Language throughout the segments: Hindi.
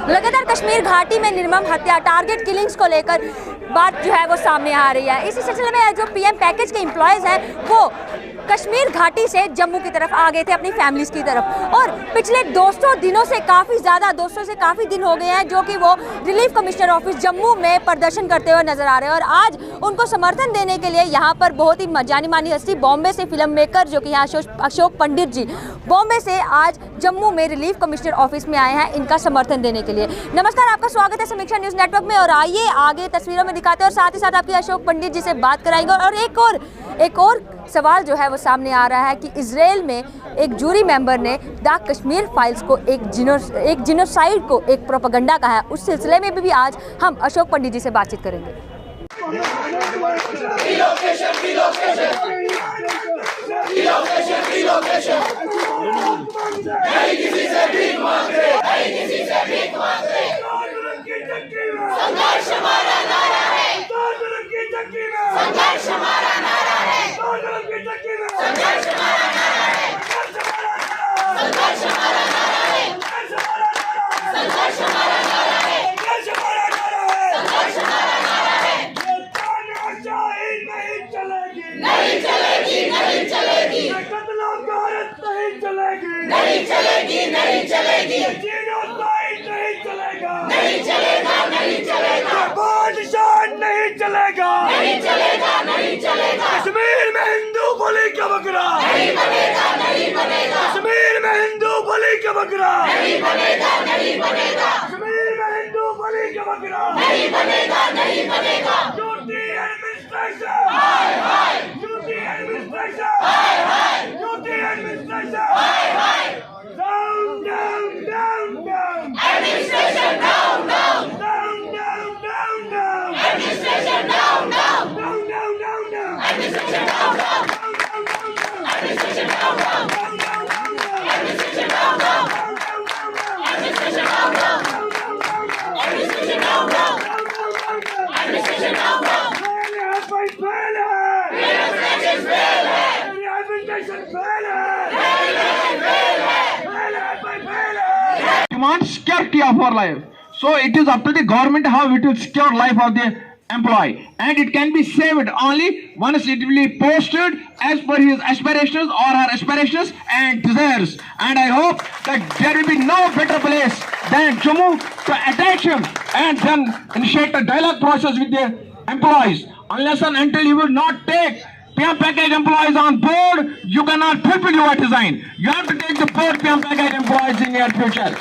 लगातार कश्मीर घाटी में निर्मम हत्या, टारगेट किलिंग्स को लेकर बात जो है वो सामने आ रही है। इसी सिलसिले में जो पीएम पैकेज के एम्प्लॉयज हैं वो कश्मीर घाटी से जम्मू की तरफ आ गए थे अपनी फैमिलीज की तरफ, और पिछले 200 दिनों से काफ़ी दिन हो गए हैं जो कि वो रिलीफ कमिश्नर ऑफिस जम्मू में प्रदर्शन करते हुए नजर आ रहे हैं। और आज उनको समर्थन देने के लिए यहाँ पर बहुत ही जानी मानी हस्ती बॉम्बे से फिल्म मेकर जो कि यहाँ अशोक पंडित जी बॉम्बे से आज जम्मू में रिलीफ कमिश्नर ऑफिस में आए हैं इनका समर्थन देने के लिए। नमस्कार, आपका स्वागत है समीक्षा न्यूज़ नेटवर्क में, और आइए आगे तस्वीरों में दिखाते हैं और साथ ही साथ आपके अशोक पंडित जी से बात कराएंगे। और एक और सवाल जो है वो सामने आ रहा है कि इजराइल में एक जूरी मेंबर ने द कश्मीर फाइल्स को एक जिनोसाइड को एक प्रोपेगेंडा कहा है। उस सिलसिले में भी आज हम अशोक पंडित जी से बातचीत करेंगे। कश्मीर में हिंदू बलि का बकरा नहीं बनेगा, नहीं बनेगा। कश्मीर में हिंदू बलि का बकरा नहीं बनेगा, नहीं बनेगा। कश्मीर में हिंदू बलि का बकरा नहीं बनेगा, नहीं बनेगा। यूटी एडमिनिस्ट्रेशन, हाय हाय। यूटी एडमिनिस्ट्रेशन, हाय हाय। यूटी एडमिनिस्ट्रेशन, हाय हाय। Down down down down administration, down down down down down down administration, down down down down down down administration, down down down down down administration, down down down down down administration, down down down down down administration, down down down down down administration, down down down down down administration, down down fail है भाई, फेल है। एडमिनिस्ट्रेशन फेल है, एडमिनिस्ट्रेशन फेल है, फेल है भाई, फेल है। Demand security of our life. So it is up to the government how it will secure life of the employee, and it can be saved only once it will be posted as per his aspirations or her aspirations and desires. And I hope that there will be no better place than Jammu to attack him and then initiate a dialogue process with the employees. Unless and until you will not take PM package employees on board, you cannot fulfill your design. You have to take the board PM package employees in your future.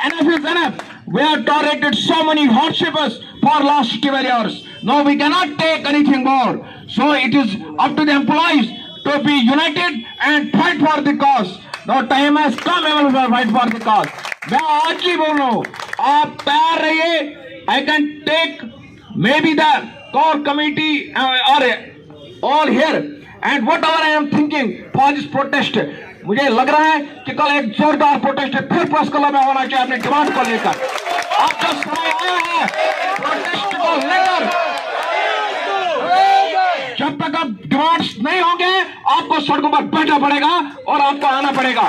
Enough is enough. We have tolerated so many hardships for last 12 years. Now we cannot take anything more. So it is up to the employees to be united and fight for the cause. Now time has come to fight for the cause. मैं आज ही बोल रहा हूँ, आप तैयार रहिए. I can take maybe the core committee or all here, and whatever I am thinking for this protest. मुझे लग रहा है कि कल एक जोरदार प्रोटेस्ट फिर प्रेस क्लब में होना चाहिए अपने डिमांड को लेकर। अब जो समय आया है प्रोटेस्ट को लेकर, जब तक अब डिमांड्स नहीं होंगे आपको सड़कों पर बैठना पड़ेगा और आपको आना पड़ेगा।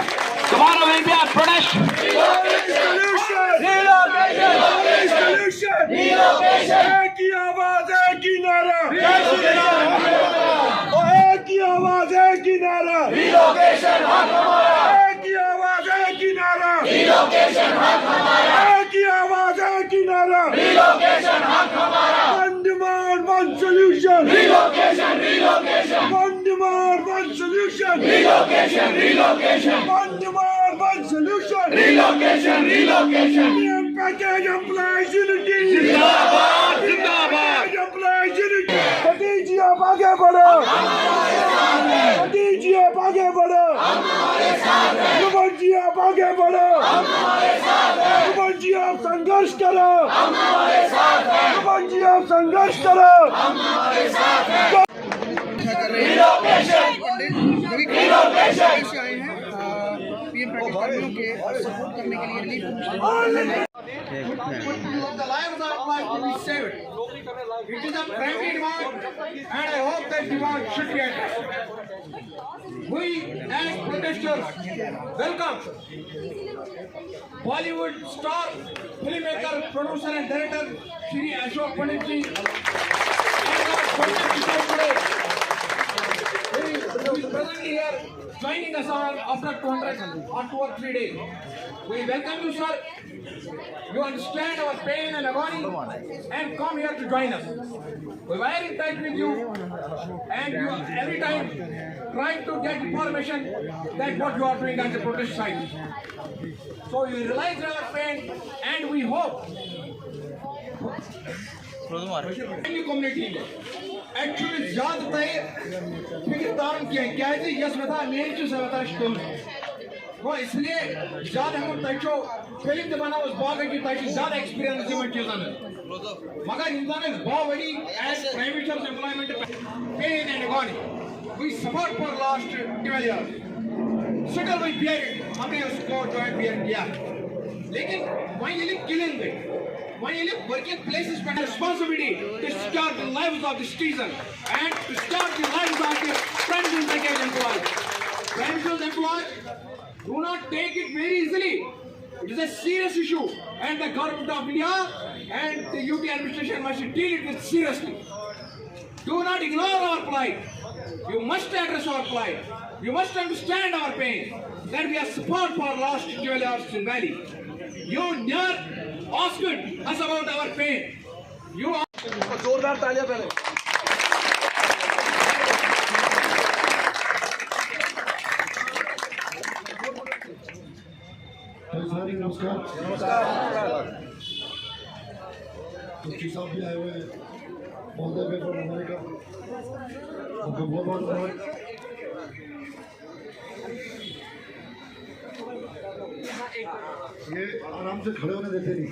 तुम्हारा विल बी अ प्रोटेस्ट। एक ही आवाज, एक ही नारा, एक ही आवाज, एक ही नारा, रिलोकेशन हक हमारा। एक ही आवाज, एक ही नारा, रिलोकेशन हक हमारा। एक ही आवाज, एक ही नारा, रिलोकेशन हक हमारा। One demand, one solution, relocation, relocation. One demand, one solution, relocation, relocation. One demand, one solution, relocation, relocation. PM package employees unity, जिंदाबाद, जिंदाबाद। Employees unity. खतीजी आप आगे बढ़ो, खतीजी आप आगे बढ़ो, युवक जी आप आगे बढ़ो, युवक जी आप संघर्ष करो, युवक जी आप संघर्ष करो। Relocation. के सपोर्ट करने के लिए relief The lives of life to be saved. It is a primary demand, and I hope that demand should be addressed. We, as protesters, welcome Bollywood star, filmmaker, producer, and director Shri Ashok Pandit ji, and our protest today. He is presently here, joining us after 2 or 3 days. We welcome you, sir. You understand our pain and agony and come here to join us. We were in touch with you and you are every time trying to get information that what you are doing at the protest site. So you realize our pain and we hope community actually ज्यादा फिक्र तारन क्या यस वता मेन चीज वता स्टोन वो इसलिए ज्यादा हम तचो फिल्म ते बनावस बाग की तच ज्यादा एक्सपीरियंस यमन चीजन मगर इंसान is body as private employment pain and agony we support for last 12 years struggle we bear हमने उसको जॉइन बियर किया लेकिन वहीं ये किलिंग गई when you live working places with responsibility to start the lives of the citizen and to start the lives of the premises package employees. Premises employees do not take it very easily. It is a serious issue and the government of India and the UT administration must deal it with seriously. Do not ignore our plight. You must address our plight. You must understand our pain. That we are support for last 12 years in Valley. You never asked us about our pain. You जोरदार तालियां पहले नमस्कार मुफ्ती साहब भी आए हुए हैं महोदय पेपर बनाने का उनको बहुत बहुत धन्यवाद ये आराम से खड़े होने देते नहीं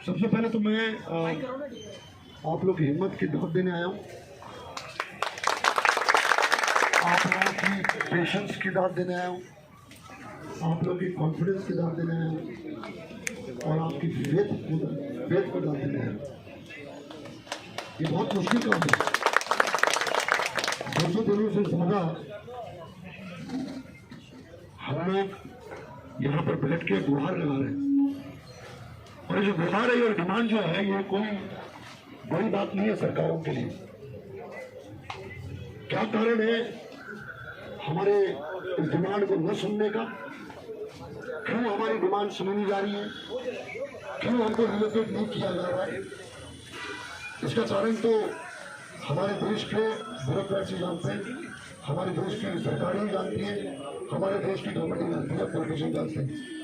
सबसे पहले तो मैं आप लोग की हिम्मत की दावत देने आया हूँ आप लोगों की पेशेंस की दावत देने आया हूँ आप लोगों की कॉन्फिडेंस की दावत देने आया हूँ और आपकी फेथ को दावत देने आया हूँ ये बहुत मुश्किल काम है 200 दिनों से ज़्यादा हम लोग यहाँ पर बैठ के गुहार लगा रहे हैं और ये जो गुहार है और डिमांड जो है ये कोई बड़ी बात नहीं है सरकारों के लिए क्या कारण है हमारे इस डिमांड को न सुनने का क्यों हमारी डिमांड सुनी नहीं जा रही है क्यों हमको रिलोकेट नहीं किया जा रहा है इसका कारण तो हमारे देश के ब्यूरोक्रेट्स जानते हैं हमारे देश की सरकारें जानती हैं हमारे देश की गवर्नमेंट जानती है पॉलिटिशियन जानते हैं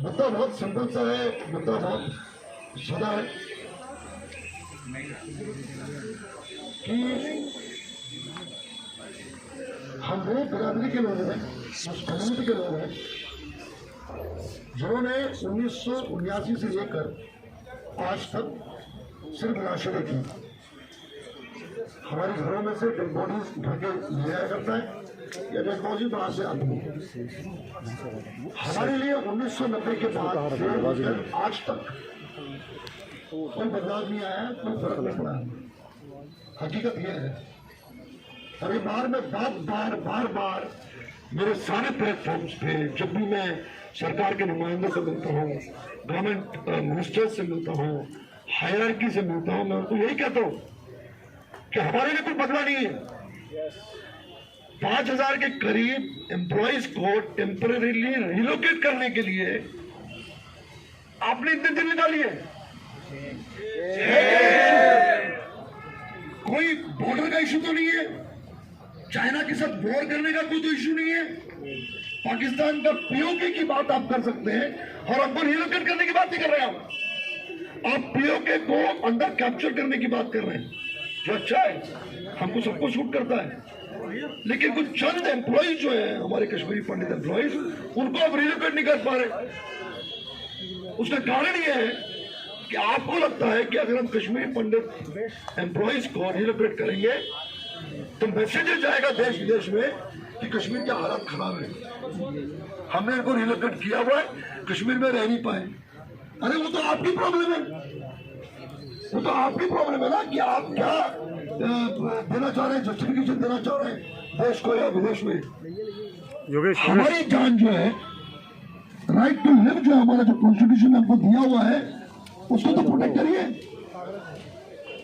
मुद्दा बहुत सिंपल सा है मुद्दा बहुत सादा है कि हम वो बिरादरी के लोग हैं उस कम्युनिटी के लोग हैं जिन्होंने 1979 से लेकर आज तक सिर्फ लाशें देखी हमारे घरों में से डेड बॉडीज उठा के ले आया करता है या डेड बॉडी बाहर से आती है हमारे लिए 1990 के बाद आज तक कोई बदलाव नहीं आया कोई फर्क नहीं पड़ा हकीकत यह है और ये बार बार मेरे सारे प्लेटफॉर्म्स पे जब भी मैं सरकार के नुमाइंदों से मिलता हूँ गवर्नमेंट मिनिस्टर्स से मिलता हूँ हायरार्की से मिलता हूँ मैं उनको यही कहता हूँ कि हमारे लिए कोई बदला नहीं है 5000 के करीब एम्प्लॉइज को टेम्परेरीली रिलोकेट करने के लिए आपने इतने दिन निकाली है कोई बॉर्डर का इशू तो नहीं है चाइना के साथ वॉर करने का कोई तो इशू नहीं है पाकिस्तान का पीओके की बात आप कर सकते हैं और हमको रिलोकेट करने की बात नहीं कर रहे हैं आप पीओके को अंदर कैप्चर करने की बात कर रहे हैं जो अच्छा है हमको सबको शूट करता है लेकिन कुछ चंद एम्प्लॉइज जो है हमारे कश्मीरी पंडित एम्प्लॉइज उनको आप रिलोकेट नहीं कर पा रहे उसका कारण यह है कि आपको लगता है कि अगर हम कश्मीरी पंडित एम्प्लॉइज को रिलोकेट करेंगे तो मैसेज जाएगा देश विदेश में कि कश्मीर की हालत खराब है, हमने इनको रिलोकेट किया हुआ है, कश्मीर में रह नहीं पाए। अरे वो तो आपकी प्रॉब्लम है, वो तो आपकी प्रॉब्लम है ना कि आप क्या देना चाह रहे हैं, जस्टिफिकेशन देना चाह रहे हैं देश को या विदेश में। हमारी जान जो है, राइट टू लिव जो हमारा जो कॉन्स्टिट्यूशन ने हमको दिया हुआ है, उसको तो प्रोटेक्ट करिए,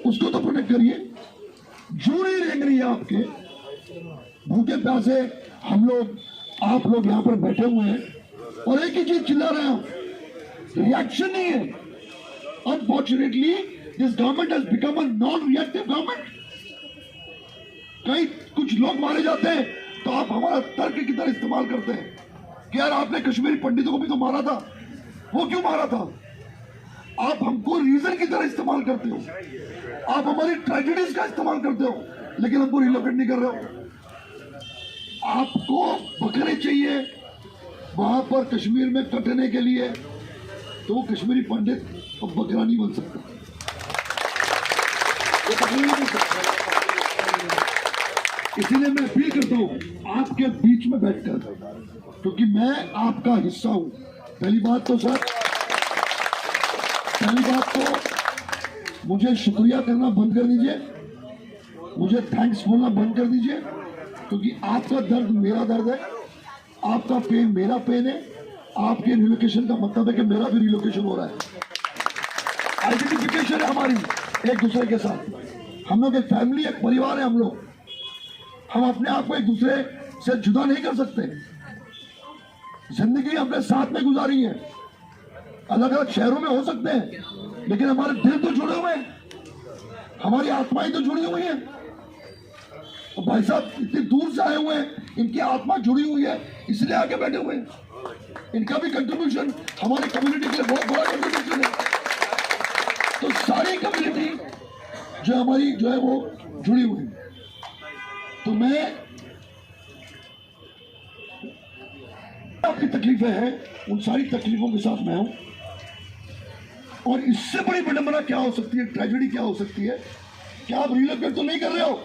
उसको तो प्रोटेक्ट करिए। जो नहीं रेंग रही है आपके भूखे प्यासे, हम लोग आप लोग यहाँ पर बैठे हुए हैं और एक ही चीज चिल्ला रहे हैं, रिएक्शन नहीं है। Unfortunately this government has become a non reactive government. कई कुछ लोग मारे जाते हैं तो आप हमारा तर्क की तरह इस्तेमाल करते हैं कि यार आपने कश्मीरी पंडितों को भी तो मारा था, वो क्यों मारा था? आप हमको रीजन की तरह इस्तेमाल करते हो, आप हमारी ट्रेजेडीज का इस्तेमाल करते हो, लेकिन हमको रिलोकेट नहीं कर रहे हो। आपको बकरे चाहिए वहां पर कश्मीर में कटने के लिए, तो वो कश्मीरी पंडित अब बकरा नहीं बन सकता, वो बकरा नहीं बन सकता। इसीलिए मैं अपील करता हूं आपके बीच में बैठकर, क्योंकि मैं आपका हिस्सा हूं। पहली बात तो मुझे शुक्रिया करना बंद कर दीजिए, मुझे थैंक्स बोलना बंद कर दीजिए, क्योंकि आपका दर्द मेरा दर्द है, आपका पेन मेरा पेन है। आपके रिलोकेशन का मतलब है कि मेरा भी रिलोकेशन हो रहा है। आइडेंटिफिकेशन है हमारी एक दूसरे के साथ, हम लोग एक फैमिली, एक परिवार है हम लोग। हम अपने आप को एक दूसरे से जुदा नहीं कर सकते। जिंदगी हमने साथ में गुजारी है, अलग अलग शहरों में हो सकते हैं, लेकिन हमारे दिल तो जुड़े हुए हैं, हमारी आत्माएं तो जुड़ी हुई हैं। तो भाई साहब इतनी दूर से आए हुए हैं, इनकी आत्मा जुड़ी हुई है, इसलिए आके बैठे हुए हैं। इनका भी कंट्रीब्यूशन हमारी कम्युनिटी के लिए बहुत बड़ा कंट्रीब्यूशन है। तो सारी कम्युनिटी जो हमारी जो है वो जुड़ी हुई है। तो मैं आपकी तकलीफें हैं, उन सारी तकलीफों के साथ मैं हूं। और इससे बड़ी विडंबना क्या हो सकती है, ट्रेजेडी क्या हो सकती है कि आप रिलोकेट तो नहीं कर रहे हो,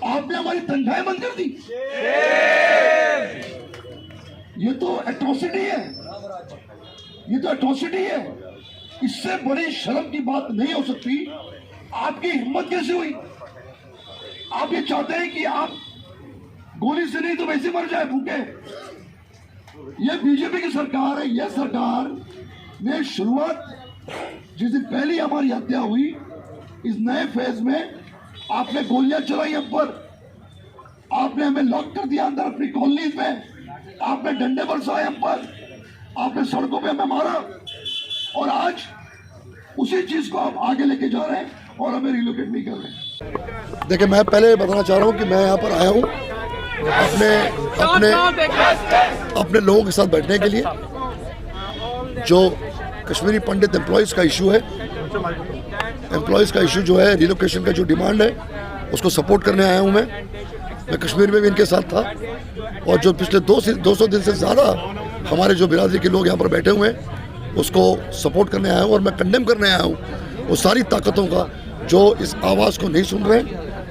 आपने हमारी तनख्वाहें बंद कर दी। ये तो एट्रोसिटी है, ये तो एट्रोसिटी है। इससे बड़ी शर्म की बात नहीं हो सकती। आपकी हिम्मत कैसे हुई? आप ये चाहते हैं कि आप गोली से नहीं तो वैसे मर जाए भूखे। ये बीजेपी की सरकार है। यह सरकार ने शुरुआत जिस दिन पहली हमारी हत्या हुई, इस नए फेज में आपने गोलियां चलाई हम पर, आपने हमें लॉक कर दिया अंदर अपनी कॉलोनीज में, आपने डंडे बरसाए हम पर, आपने सड़कों पे हमें मारा, और आज उसी चीज को आप आगे लेके जा रहे हैं और हमें रिलोकेट नहीं कर रहे। देखिए, मैं पहले बताना चाह रहा हूं कि मैं यहाँ पर आया हूं अपने लोगों के साथ बैठने के लिए। जो कश्मीरी पंडित एम्प्लॉयज़ का इशू है, एम्प्लॉयज़ का इशू जो है, रिलोकेशन का जो डिमांड है, उसको सपोर्ट करने आया हूं। मैं कश्मीर में भी इनके साथ था, और जो पिछले 200 दिन से ज़्यादा हमारे जो बिरादरी के लोग यहाँ पर बैठे हुए हैं, उसको सपोर्ट करने आया हूँ। और मैं कंडेम करने आया हूँ वो सारी ताकतों का जो इस आवाज़ को नहीं सुन रहे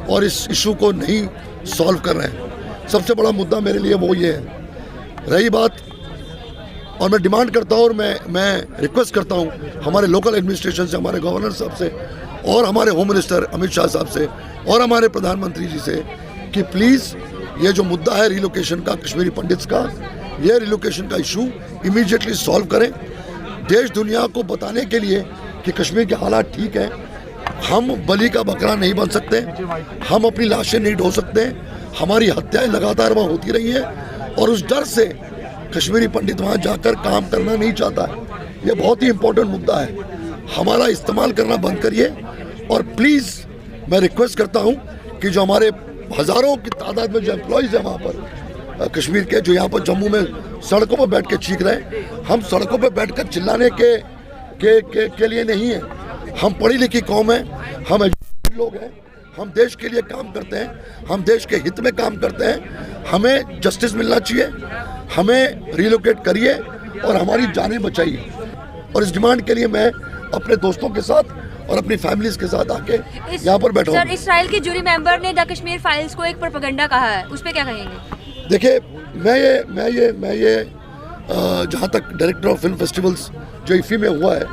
और इस इशू को नहीं सॉल्व कर रहे हैं। सबसे बड़ा मुद्दा मेरे लिए वो ये है। रही बात, और मैं डिमांड करता हूँ और मैं रिक्वेस्ट करता हूँ हमारे लोकल एडमिनिस्ट्रेशन से, हमारे गवर्नर साहब से, और हमारे होम मिनिस्टर अमित शाह साहब से, और हमारे प्रधानमंत्री जी से, कि प्लीज़ ये जो मुद्दा है रिलोकेशन का, कश्मीरी पंडित्स का, ये रिलोकेशन का इशू इमीडिएटली सॉल्व करें। देश दुनिया को बताने के लिए कि कश्मीर के हालात ठीक हैं। हम बलि का बकरा नहीं बन सकते, हम अपनी लाशें नहीं ढो सकते। हमारी हत्याएं लगातार वहाँ होती रही हैं, और उस डर से कश्मीरी पंडित वहाँ जाकर काम करना नहीं चाहता है। ये बहुत ही इम्पोर्टेंट मुद्दा है, हमारा इस्तेमाल करना बंद करिए। और प्लीज़ मैं रिक्वेस्ट करता हूँ कि जो हमारे हज़ारों की तादाद में जो एम्प्लॉयज़ हैं वहाँ पर कश्मीर के, जो यहाँ पर जम्मू में सड़कों पर बैठ के चीख रहे हैं, हम सड़कों पर बैठकर चिल्लाने के लिए नहीं है। हम पढ़ी लिखी कौम है, हम एजुकेटेड लोग हैं, हम देश के लिए काम करते हैं, हम देश के हित में काम करते हैं। हमें जस्टिस मिलना चाहिए, हमें रिलोकेट करिए और हमारी जानें बचाइए। और इस डिमांड के लिए मैं अपने दोस्तों के साथ और अपनी फैमिलीज के साथ आके यहाँ पर बैठा सर, हूँ। इसराइल की जूरी मेंबर ने द कश्मीर फाइल्स को एक प्रोपेगेंडा कहा है, उस पे क्या कहेंगे? देखिए, मैं ये जहाँ तक डायरेक्टर ऑफ फिल्म फेस्टिवल्स जो इफ़ी में हुआ है,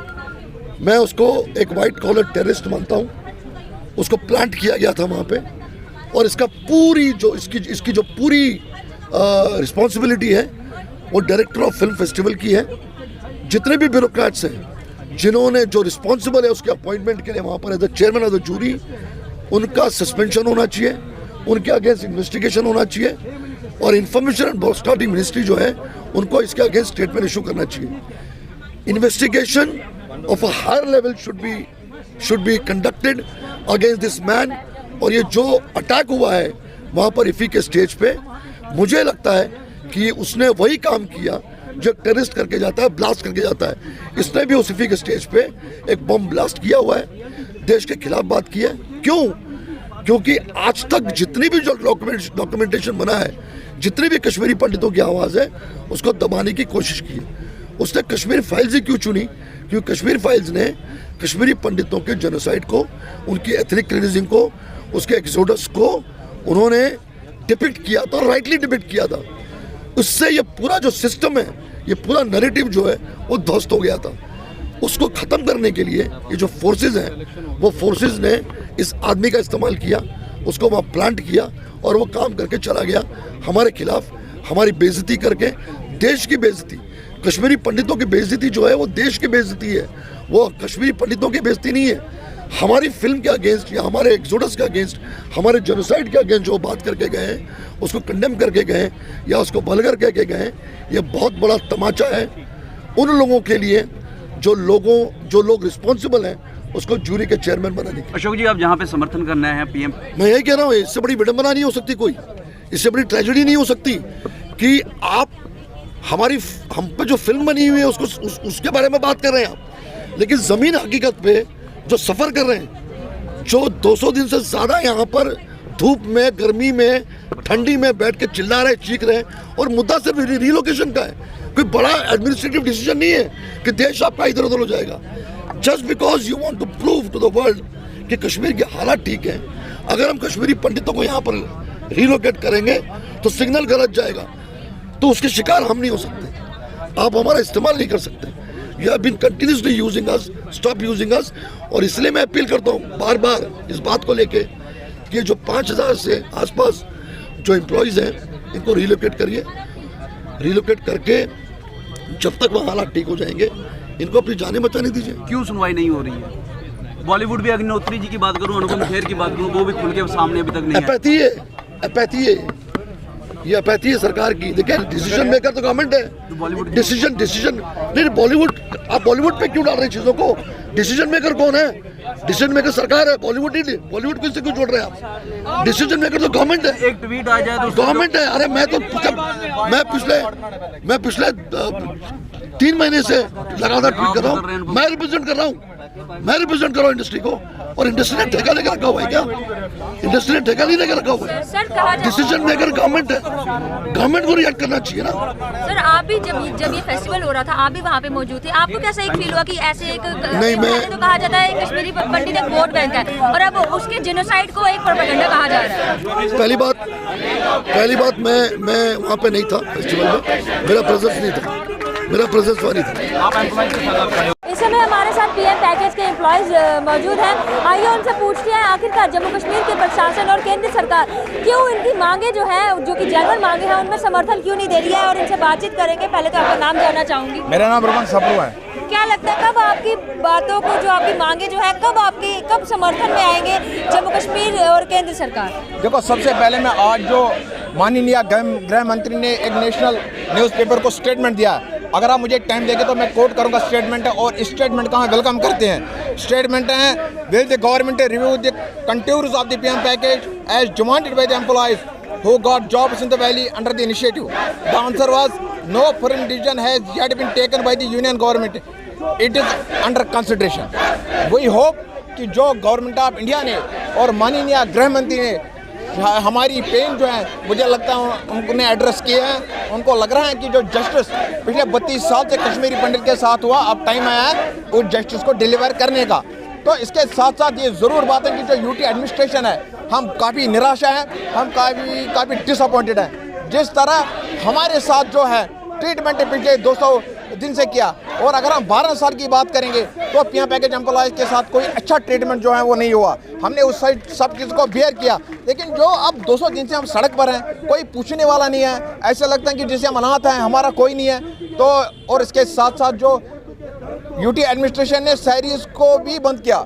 मैं उसको एक वाइट कॉलर टेररिस्ट मानता हूँ। उसको प्लांट किया गया था वहाँ पे, और इसका पूरी जो इसकी जो पूरी रिस्पॉन्सिबिलिटी है वो डायरेक्टर ऑफ फिल्म फेस्टिवल की है। जितने भी ब्यूरोक्रेट्स हैं जिन्होंने जो रिस्पॉन्सिबल है उसके अपॉइंटमेंट के लिए वहाँ पर as the chairman of the jury, उनका सस्पेंशन होना चाहिए, उनके अगेंस्ट इन्वेस्टिगेशन होना चाहिए, और इंफॉर्मेशन एंड ब्रॉडकास्टिंग मिनिस्ट्री जो है उनको इसके अगेंस्ट स्टेटमेंट इशू करना चाहिए। Investigation of a higher level should be conducted against this man. और ये जो अटैक हुआ है वहाँ पर इफ़ी के स्टेज पे, मुझे लगता है कि उसने वही काम किया जो टेररिस्ट करके जाता है, ब्लास्ट करके जाता है। इसने भी उस इफ़ी के स्टेज पे एक बम ब्लास्ट किया हुआ है, देश के खिलाफ बात की है। क्यों? क्योंकि आज तक जितनी भी जो डॉक्यूमेंटेशन बना है, जितनी भी कश्मीरी पंडितों की आवाज़ है, उसको दबाने की कोशिश की है। उसने कश्मीर फाइल्स ही क्यों चुनी? क्योंकि कश्मीर फाइल्स ने कश्मीरी पंडितों के जेनोसाइड को, उनकी एथनिक क्लींजिंग को, उसके एक्सोडस को उन्होंने डिपिक्ट किया था, राइटली डिपिक्ट किया था। उससे ये पूरा जो सिस्टम है, ये पूरा नैरेटिव जो है वो ध्वस्त हो गया था। उसको ख़त्म करने के लिए ये जो फोर्सेस हैं, वो फोर्सेस ने इस आदमी का इस्तेमाल किया, उसको वहाँ प्लांट किया और वो काम करके चला गया हमारे खिलाफ, हमारी बेइज्जती करके, देश की बेइज्जती। कश्मीरी पंडितों की बेइज्जती जो है वो देश की बेइज्जती है, वो कश्मीरी पंडितों की बेइज्जती नहीं है। हमारी फिल्म के अगेंस्ट या हमारे एक्सोडस के अगेंस्ट, हमारे जेनोसाइड के अगेंस्ट जो बात करके गए हैं, उसको कंडेम करके गए हैं या उसको बलगर कह के गए हैं, ये बहुत बड़ा तमाचा है उन लोगों के लिए जो लोग रिस्पॉन्सिबल हैं उसको जूरी के चेयरमैन बनाने की। अशोक जी, आप जहाँ पे समर्थन करना है पीएम, मैं यही कह रहा हूँ, इससे बड़ी विडंबना नहीं हो सकती कोई, इससे बड़ी ट्रेजेडी नहीं हो सकती कि आप हम पे जो फिल्म बनी हुई है उसके बारे में बात कर रहे हैं आप, लेकिन ज़मीन हकीकत पे जो सफ़र कर रहे हैं, जो 200 दिन से ज़्यादा यहाँ पर धूप में, गर्मी में, ठंडी में बैठ के चिल्ला रहे, चीख रहे हैं, और मुद्दा सिर्फ रिलोकेशन का है। कोई बड़ा एडमिनिस्ट्रेटिव डिसीजन नहीं है कि देश आपका इधर उधर हो जाएगा। Just because you want to prove to the world कि कश्मीर के हालात ठीक हैं, अगर हम कश्मीरी पंडितों को यहाँ पर रिलोकेट करेंगे तो सिग्नल गलत जाएगा, तो उसके शिकार हम नहीं हो सकते, आप हमारा इस्तेमाल नहीं कर सकते। You have been continuously using us, stop using us. और इसलिए मैं अपील करता हूँ बार बार इस बात को लेके कि जो 5000 से आसपास जो एम्प्लॉयज़ हैं इनको रिलोकेट करिए, रिलोकेट करके जब तक वहाँ हालात ठीक हो जाएंगे इनको अपनी जानें बचाने दीजिए। क्यों सुनवाई नहीं हो रही है? बॉलीवुड भी अग्निहोत्री जी की बात करूँ, अनुपम खेर की बात करूँ, वो भी खुल के सामने अभी तक नहीं है। अपैथी है, ये अपैथी है सरकार की। देखिए, डिसीजन मेकर तो गवर्नमेंट है, डिसीजन नहीं, बॉलीवुड, आप बॉलीवुड पे क्यों डाल रहे हैं चीजों को? डिसीजन मेकर कौन है? डिसीजन मेकर सरकार है, बॉलीवुड नहीं। बॉलीवुड को इससे क्यों जोड़ रहे हैं आप? डिसीजन मेकर तो गवर्नमेंट है, एक ट्वीट आ जाए तो गवर्नमेंट है। अरे मैं पिछले 3 महीने से लगातार ट्वीट कर रहा हूँ, मैं रिप्रेजेंट कर रहा हूँ इंडस्ट्री को, और इंडस्ट्री ने ठेका लेकर रखा हुआ है क्या? इंडस्ट्री ने ठेका नहीं लेकर रखा हुआ है। डिसीजन मेकर गवर्नमेंट है, गवर्नमेंट को रिएक्ट करना चाहिए ना। सर, आप भी जब ये फेस्टिवल हो रहा था, आप भी वहाँ पे मौजूद थे, आपको कैसा एक फील हुआ कि ऐसे एक नहीं, पहले तो कहा जाता है कश्मीरी पंडित एक वोट बैंक है, और अब उसके जेनोसाइड को एक प्रोपेगेंडा कहा जा रहा है? पहली बात मैं वहाँ पे नहीं था फेस्टिवल में, मेरा प्रेजेंस नहीं था, मेरा प्रेजेंस वहाँ नहीं था। इस समय हमारे साथ पीएम पैकेज के एम्प्लॉयज मौजूद हैं। आइए उनसे पूछते हैं आखिरकार जम्मू कश्मीर के प्रशासन और केंद्र सरकार क्यों इनकी मांगे जो है, जो कि जेन्युइन मांगे हैं, उनमें समर्थन क्यों नहीं दे रही है, और इनसे बातचीत करेंगे। पहले तो आपका नाम जानना चाहूंगी। मेरा नाम रमन सप्रू है। क्या लगता है कब आपकी बातों को, जो आपकी मांगे जो है, कब समर्थन में आएंगे जम्मू कश्मीर और केंद्र सरकार? देखो, सबसे पहले मैं आज जो माननीय गृह मंत्री ने एक नेशनल न्यूज़पेपर को स्टेटमेंट दिया, अगर आप मुझे टाइम देंगे तो मैं कोट करूंगा स्टेटमेंट है, और स्टेटमेंट का हम वेलकम करते हैं। स्टेटमेंट है, will the government review the contours of the PM package as demanded by the employees who got jobs in the valley under the initiative? The answer was no firm decision has yet been taken by the union government. It is under consideration. We hope कि जो गवर्नमेंट ऑफ इंडिया ने और माननीय गृह मंत्री ने हमारी पेन जो है मुझे लगता है उन्होंने एड्रेस किया है। उनको लग रहा है कि जो जस्टिस पिछले 32 साल से कश्मीरी पंडित के साथ हुआ, अब टाइम आया है उस जस्टिस को डिलीवर करने का। तो इसके साथ साथ ये ज़रूर बात है कि जो यूटी एडमिनिस्ट्रेशन है, हम काफ़ी निराशा है, हम काफ़ी डिसअपॉइंटेड हैं। जिस तरह हमारे साथ जो है ट्रीटमेंट पिछले 200 दिन से किया, और अगर हम 12 साल की बात करेंगे तो पीएम पैकेज एम्प्लॉयज़ के साथ कोई अच्छा ट्रीटमेंट जो है वो नहीं हुआ। हमने उस साइड सब चीज़ को बेयर किया, लेकिन जो अब 200 दिन से हम सड़क पर हैं, कोई पूछने वाला नहीं है। ऐसा लगता है कि जैसे हम अनाथ हैं, हमारा कोई नहीं है। तो और इसके साथ साथ जो यूटी एडमिनिस्ट्रेशन ने सैलरीज को भी बंद किया,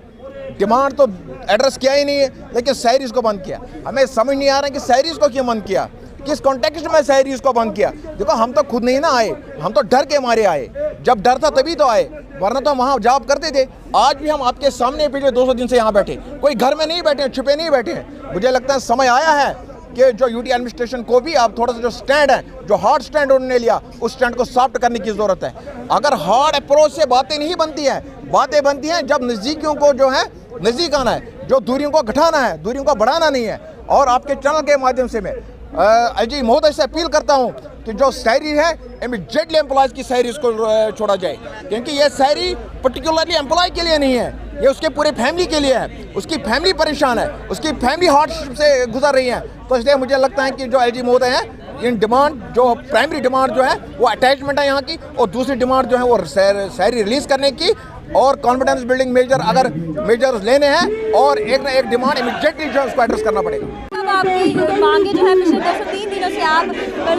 डिमांड तो एड्रेस किया ही नहीं है, लेकिन सैलरीज को बंद किया। हमें समझ नहीं आ रहा है कि सैलरीज को क्यों बंद किया, किस कॉन्टेक्स्ट में सैलरीज को बंद किया। देखो, हम तो खुद नहीं ना आए, हम तो डर के मारे आए। जब डर था तभी तो आए, वरना तो हम वहाँ जॉब करते थे। आज भी हम आपके सामने पिछले 200 दिन से यहाँ बैठे, कोई घर में नहीं बैठे, छुपे नहीं बैठे हैं। मुझे लगता है समय आया है कि जो यूटी एडमिनिस्ट्रेशन को भी अब थोड़ा सा जो स्टैंड है, जो हार्ड स्टैंड उन्होंने लिया, उस स्टैंड को सॉफ्ट करने की ज़रूरत है। अगर हार्ड अप्रोच से बातें नहीं बनती हैं, बातें बनती हैं जब नज़दीकियों को जो है नज़दीक आना है, जो दूरियों को घटाना है, दूरियों को बढ़ाना नहीं है। और आपके चैनल के माध्यम से मैं जी महोदय से अपील करता हूं कि जो सैलरी है इमीडिएटली एम्प्लॉयज़ की सैलरी उसको छोड़ा जाए, क्योंकि ये सैलरी पर्टिकुलरली एम्प्लॉय के लिए नहीं है, ये उसके पूरे फैमिली के लिए है। उसकी फैमिली परेशान है, उसकी फैमिली हार्डशिप से गुजर रही है। तो इसलिए मुझे लगता है कि जो एलजी महोदय हैं, इन डिमांड जो प्राइमरी डिमांड जो है वो अटैचमेंट है यहाँ की, और दूसरी डिमांड जो है वो सैलरी रिलीज़ करने की, और कॉन्फिडेंस बिल्डिंग मेजर अगर मेजर्स लेने हैं, और एक ना एक डिमांड इमीडिएटली जो है उसको एड्रेस करना पड़ेगा। अब आपकी मांगे जो है पिछले 203 दिनों से आप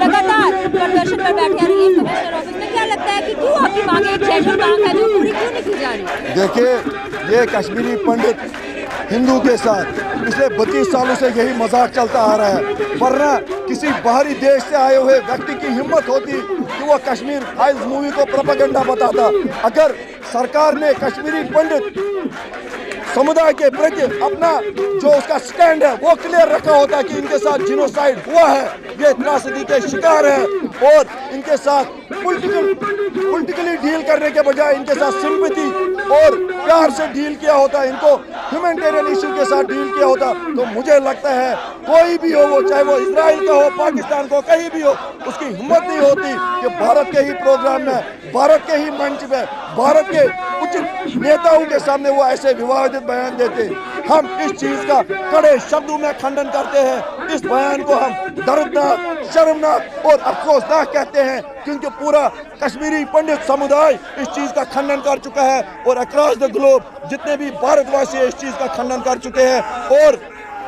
लगातार प्रदर्शन पर बैठे हैं रिलीफ कमिश्नर ऑफिस में, क्या लगता है कि क्यों आपकी मांगे एक जेन्युइन मांग है जो पूरी क्यों नहीं की जा रही? देखिए, ये कश्मीरी पंडित हिंदू के साथ पिछले 32 सालों से यही मजाक चलता आ रहा है। वरना किसी बाहरी देश से आए हुए व्यक्ति की हिम्मत होती कि वो कश्मीर फाइल्स मूवी को प्रोपेगेंडा बताता। अगर सरकार ने कश्मीरी पंडित समुदाय के प्रति अपना जो उसका स्टैंड है वो क्लियर रखा होता कि इनके साथ जिनोसाइड हुआ है, ये त्रासदी के शिकार है, और इनके साथ पॉलिटिकली डील करने के बजाय इनके साथ सिंपैथी और प्यार से डील किया होता, इनको ह्यूमैनिटेरियन इशू के साथ डील किया होता, तो मुझे लगता है कोई भी हो, वो चाहे वो इजराइल का हो, पाकिस्तान को, कहीं भी हो, उसकी हिम्मत नहीं होती कि भारत के ही प्रोग्राम में, भारत के ही मंच में, भारत के उच्च नेताओं के सामने वो ऐसे विवादित बयान देते। हम इस चीज का कड़े शब्दों में खंडन करते हैं। इस बयान को हम दर्दनाक, शर्मनाक और अफसोसनाक कहते हैं, क्योंकि पूरा कश्मीरी पंडित समुदाय इस चीज का खंडन कर चुका है, और अक्रॉस द ग्लोब जितने भी भारतवासी इस चीज का खंडन कर चुके हैं। और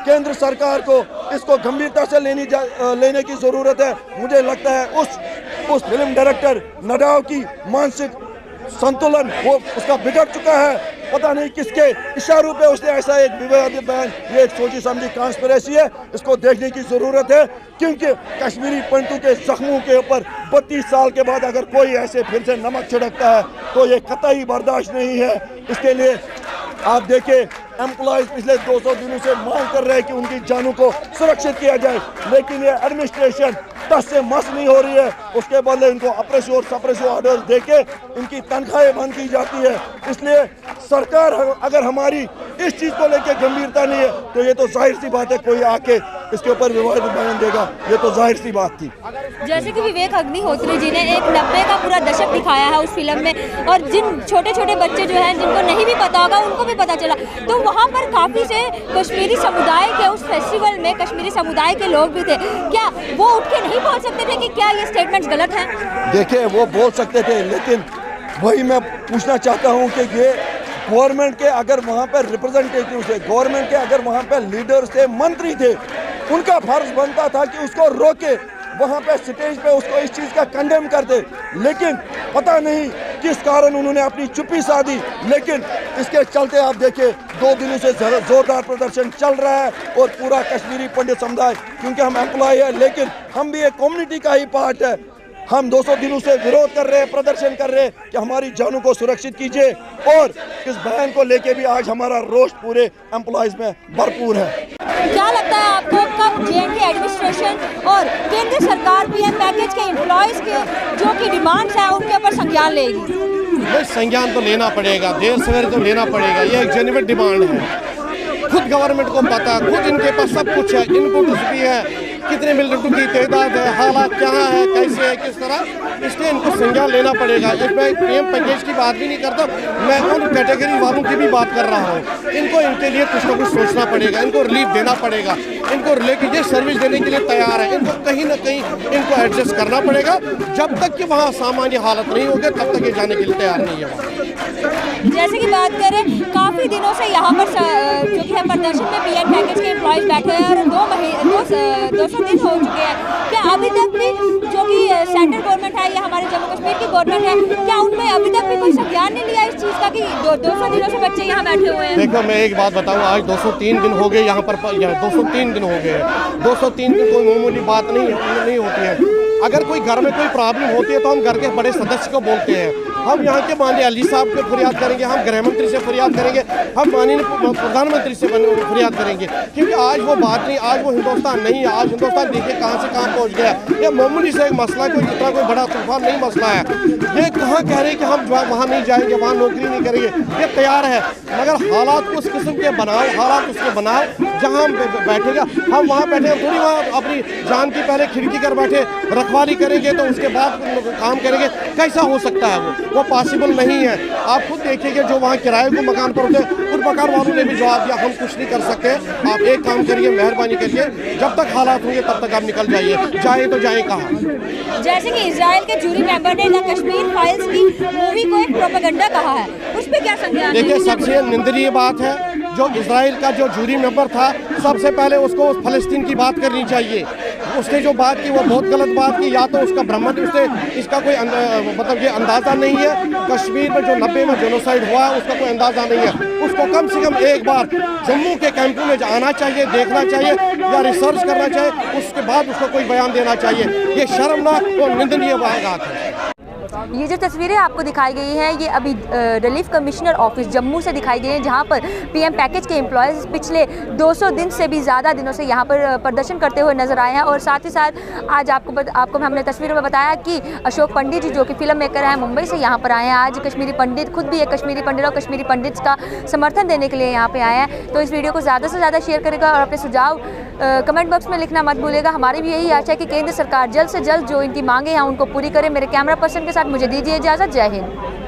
केंद्र सरकार को इसको गंभीरता से लेने की जरूरत है। मुझे लगता है उस फिल्म डायरेक्टर नडाव की मानसिक संतुलन वो उसका बिगड़ चुका है। पता नहीं किसके इशारों पे उसने ऐसा एक विवादित बयान, ये एक सोची समझी कॉन्स्पिरेसी है, इसको देखने की जरूरत है। क्योंकि कश्मीरी पंडितों के जख्मों के ऊपर 32 साल के बाद अगर कोई ऐसे फिर से नमक छिड़कता है तो ये कतई बर्दाश्त नहीं है। इसके लिए आप देखिए, एम्प्लॉयज पिछले 200 दिनों से मांग कर रहे हैं कि उनकी जानों को सुरक्षित किया जाए, लेकिन ये एडमिनिस्ट्रेशन टस से मस नहीं हो रही है। उसके बदले इनको अप्रेसिव और सप्रेसिव ऑर्डर्स देके इनकी तनख्वाहें बंद की जाती है। इसलिए सरकार अगर हमारी इस चीज़ को लेके गंभीरता नहीं है तो ये तो जाहिर सी बात है कोई आके इसके ऊपर विवादित बयान देगा, ये तो जाहिर सी बात थी। जैसे कि विवेक अग्निहोत्री जी ने एक 90 का पूरा दशक दिखाया है उस फिल्म में, और जिन छोटे छोटे बच्चे जो हैं जिनको नहीं भी पता होगा उनको भी पता चला, तो वहाँ पर काफ़ी से कश्मीरी समुदाय के उस फेस्टिवल में कश्मीरी समुदाय के लोग भी थे। क्या वो उठ के नहीं बोल सकते थे कि क्या ये स्टेटमेंट्स गलत हैं? देखिए, वो बोल सकते थे, लेकिन वही मैं पूछना चाहता हूँ कि ये गवर्नमेंट के अगर वहाँ पर रिप्रेजेंटेटिव थे, गवर्नमेंट के अगर वहाँ पर लीडर्स थे, मंत्री थे, उनका फर्ज बनता था कि उसको रोके, वहाँ पे स्टेज पे उसको इस चीज़ का कंडेम कर दे। लेकिन पता नहीं किस कारण उन्होंने अपनी चुप्पी साधी। लेकिन इसके चलते आप देखिए 2 दिनों से जोरदार प्रदर्शन चल रहा है, और पूरा कश्मीरी पंडित समुदाय, क्योंकि हम एम्प्लॉय है लेकिन हम भी एक कम्युनिटी का ही पार्ट है, हम 200 दिनों से विरोध कर रहे हैं, प्रदर्शन कर रहे हैं कि हमारी जानों को सुरक्षित कीजिए। और इस बयान को लेके भी आज हमारा रोष पूरे एम्प्लॉयज में भरपूर है। क्या लगता है आपको, कब जेएनके एडमिनिस्ट्रेशन और केंद्र सरकार पीएम पैकेज के एम्प्लॉयज़ के जो की डिमांड्स हैं उनके ऊपर संज्ञान लेगी? संज्ञान तो लेना पड़ेगा, देर सवेरे तो लेना पड़ेगा, ये एक जेन्युइन डिमांड है। खुद गवर्नमेंट को पता है, खुद इनके पास सब कुछ है, इनपुट्स भी है, कितने मिलिटेंटों की तादाद है, हालात क्या है, कैसे है, किस तरह, इसलिए इनको संज्ञान लेना पड़ेगा। मैं पीएम पैकेज की बात भी नहीं करता, मैं उन कैटेगरी वालों की भी बात कर रहा हूँ। इनको इनके लिए कुछ ना कुछ सोचना पड़ेगा, इनको रिलीफ देना पड़ेगा, इनको रिलेटेड सर्विस देने के लिए तैयार है, इनको कहीं ना कहीं इनको एडजस्ट करना पड़ेगा। जब तक कि वहाँ सामान्य हालत नहीं होगी तब तक ये जाने के लिए तैयार नहीं है। जैसे कि बात करें, काफ़ी दिनों से यहाँ पर जो कि है प्रदर्शन में पीएम पैकेज के एम्प्लॉयज बैठे हैं और 200 दिन हो चुके हैं। क्या अभी तक भी जो कि सेंट्रल गवर्नमेंट है या हमारे जम्मू कश्मीर की गवर्नमेंट है, क्या उनमें अभी तक भी कोई संज्ञान नहीं लिया इस चीज़ का कि 200 दिनों से बच्चे यहाँ बैठे हुए हैं? देखो, मैं एक बात बताऊँ, आज 203 दिन हो गए यहाँ पर, 203 दिन हो गए। 203 दिन कोई मामूली बात नहीं होती है। अगर कोई घर में कोई प्रॉब्लम होती है तो हम घर के बड़े सदस्य को बोलते हैं। हम यहाँ के माननीय अली साहब को फरियाद करेंगे, हम गृह मंत्री से फरियाद करेंगे, हम माननीय प्रधानमंत्री से फरियाद करेंगे, क्योंकि आज वो बात नहीं, आज वो हिंदुस्तान नहीं है। आज हिंदुस्तान देखिए कहाँ से कहाँ पहुँच गया। ये मामूली से एक मसला, कोई इतना कोई बड़ा तूफान नहीं मसला है। ये कहाँ कह रहे हैं कि हम वहाँ नहीं जाएंगे, वहाँ नौकरी नहीं करेंगे, ये तैयार है, मगर हालात उस किस्म के बनाओ, हालात उसके बनाओ जहाँ हम बैठेगा, हम वहाँ बैठे थोड़ी वहाँ अपनी जान की पहले खिड़की कर बैठे रखवाली करेंगे तो उसके बाद काम करेंगे। कैसा हो सकता है वो पॉसिबल नहीं है। आप खुद देखिए जो वहाँ किराए को मकान पर होते, उन मकान वालों ने भी जवाब दिया, हम कुछ नहीं कर सकते, आप एक काम करिए, मेहरबानी करिए, जब तक हालात होंगे तब तक आप निकल जाइए, जाए तो जाए कहाँ। जैसे कि इजराइल के जूरी मेंबर ने द कश्मीर फाइल्स की मूवी को एक प्रोपेगेंडा कहा है, उस पर क्या संज्ञान? देखिए, सबसे निंदनीय बात है, जो इजराइल का जो जूरी मेंबर था, सबसे पहले उसको फलस्तीन की बात करनी चाहिए। उसने जो बात की वो बहुत गलत बात की। या तो उसका ब्रह्मन, उसने इसका कोई मतलब ये अंदाज़ा नहीं है, कश्मीर में जो 90 में जेनोसाइड हुआ उसका कोई अंदाज़ा नहीं है। उसको कम से कम एक बार जम्मू के कैंपों में आना चाहिए, देखना चाहिए या रिसर्च करना चाहिए, उसके बाद उसको कोई बयान देना चाहिए। ये शर्मनाक और निंदनीय बात है। ये जो तस्वीरें आपको दिखाई गई हैं, ये अभी रिलीफ कमिश्नर ऑफिस जम्मू से दिखाई गई हैं, जहां पर पीएम पैकेज के एम्प्लॉयज़ पिछले 200 दिन से भी ज़्यादा दिनों से यहां पर प्रदर्शन करते हुए नजर आए हैं। और साथ ही साथ आज आपको हमने तस्वीरों में बताया कि अशोक पंडित जी जो कि फिल्म मेकर हैं, मुंबई से यहाँ पर आए हैं। आज कश्मीरी पंडित, खुद भी एक कश्मीरी पंडित और कश्मीरी पंडित का समर्थन देने के लिए यहाँ पर आए हैं। तो इस वीडियो को ज़्यादा से ज़्यादा शेयर करेगा और अपने सुझाव कमेंट बॉक्स में लिखना मत भूलेगा। हमारी भी यही आशा है कि केंद्र सरकार जल्द से जल्द जो इनकी मांगे हैं उनको पूरी करे। मेरे कैमरा पर्सन के साथ मुझे दीजिए इजाज़त। जय हिंद।